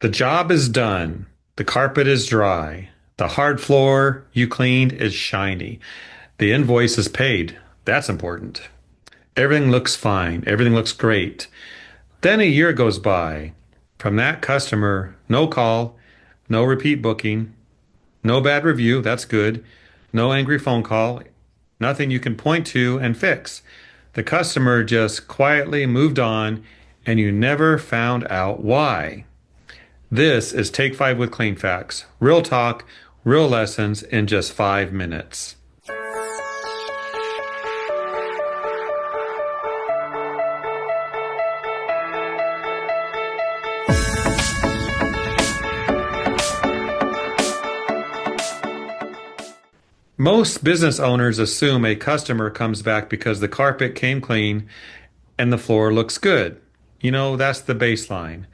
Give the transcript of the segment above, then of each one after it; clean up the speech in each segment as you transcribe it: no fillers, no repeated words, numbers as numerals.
The job is done. The carpet is dry. The hard floor you cleaned is shiny. The invoice is paid. That's important. Everything looks fine. Everything looks great. Then a year goes by. From that customer, no call, no repeat booking, no bad review. That's good. No angry phone call. Nothing you can point to and fix. The customer just quietly moved on and you never found out why. This is Take 5 with Cleanfax. Real talk, real lessons in just 5 minutes. Most business owners assume a customer comes back because the carpet came clean and the floor looks good. That's the baseline.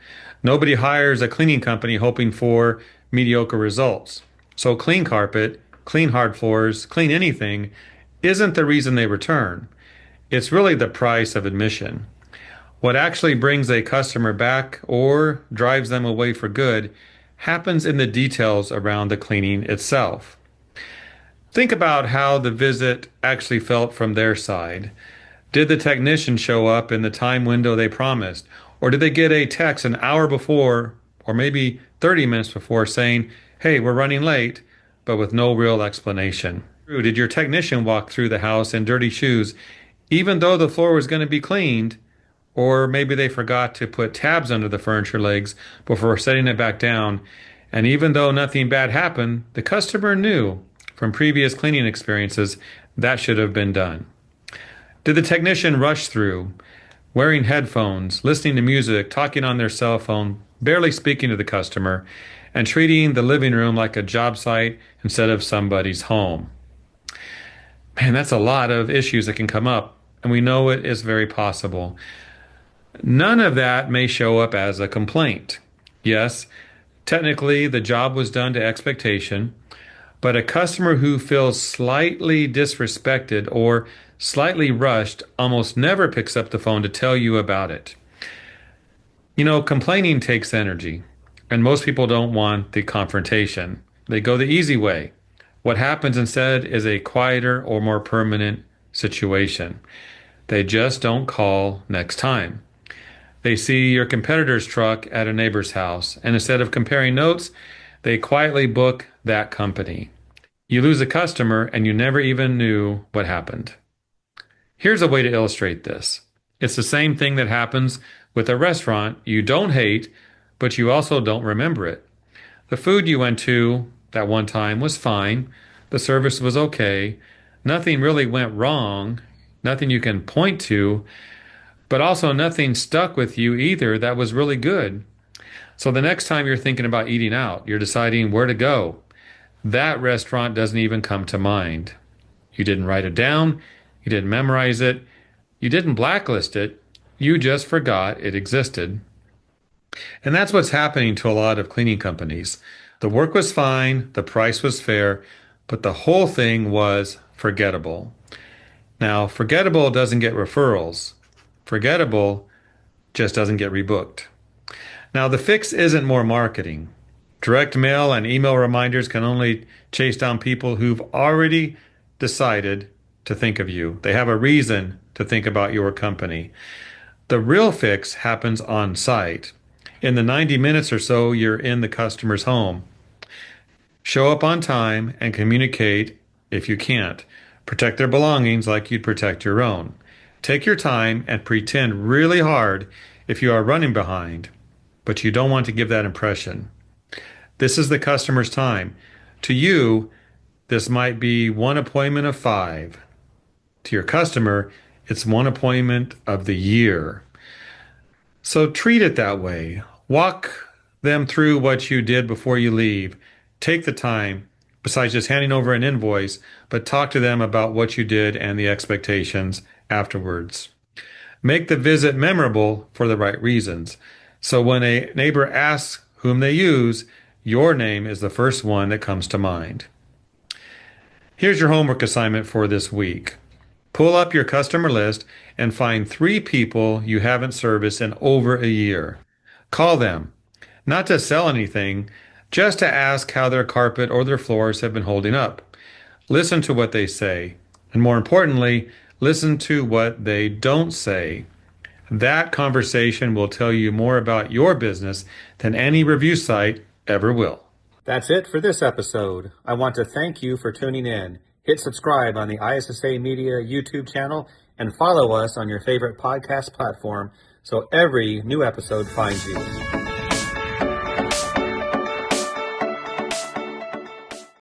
Nobody hires a cleaning company hoping for mediocre results. So clean carpet, clean hard floors, clean anything isn't the reason they return. It's really the price of admission. What actually brings a customer back or drives them away for good happens in the details around the cleaning itself. Think about how the visit actually felt from their side. Did the technician show up in the time window they promised? Or did they get a text an hour before, or maybe 30 minutes before, saying, "Hey, we're running late," but with no real explanation? Did your technician walk through the house in dirty shoes, even though the floor was going to be cleaned? Or maybe they forgot to put tabs under the furniture legs before setting it back down, and even though nothing bad happened, the customer knew from previous cleaning experiences that should have been done. Did the technician rush through, wearing headphones, listening to music, talking on their cell phone, barely speaking to the customer, and treating the living room like a job site instead of somebody's home? Man, that's a lot of issues that can come up, and we know it is very possible. None of that may show up as a complaint. Yes, technically the job was done to expectation, but a customer who feels slightly disrespected or slightly rushed almost never picks up the phone to tell you about it. Complaining takes energy, and most people don't want the confrontation. They go the easy way. What happens instead is a quieter or more permanent situation. They just don't call next time. They see your competitor's truck at a neighbor's house, and instead of comparing notes, they quietly book that company. You lose a customer and you never even knew what happened. Here's a way to illustrate this. It's the same thing that happens with a restaurant you don't hate, but you also don't remember it. The food you went to that one time was fine. The service was okay. Nothing really went wrong. Nothing you can point to, but also nothing stuck with you either that was really good. So the next time you're thinking about eating out, you're deciding where to go, that restaurant doesn't even come to mind. You didn't write it down. You didn't memorize it. You didn't blacklist it. You just forgot it existed. And that's what's happening to a lot of cleaning companies. The work was fine, the price was fair, but the whole thing was forgettable. Now, forgettable doesn't get referrals. Forgettable just doesn't get rebooked. Now, the fix isn't more marketing. Direct mail and email reminders can only chase down people who've already decided to think of you. They have a reason to think about your company. The real fix happens on site. In the 90 minutes or so you're in the customer's home. Show up on time and communicate if you can't. Protect their belongings like you'd protect your own. Take your time and pretend really hard if you are running behind, but you don't want to give that impression. This is the customer's time. To you, this might be one appointment of 5. To your customer, it's one appointment of the year. So treat it that way. Walk them through what you did before you leave. Take the time, besides just handing over an invoice, but talk to them about what you did and the expectations afterwards. Make the visit memorable for the right reasons. So when a neighbor asks whom they use, your name is the first one that comes to mind. Here's your homework assignment for this week. Pull up your customer list and find 3 people you haven't serviced in over a year. Call them. Not to sell anything, just to ask how their carpet or their floors have been holding up. Listen to what they say. And more importantly, listen to what they don't say. That conversation will tell you more about your business than any review site ever will. That's it for this episode. I want to thank you for tuning in. Hit subscribe on the ISSA Media YouTube channel and follow us on your favorite podcast platform so every new episode finds you.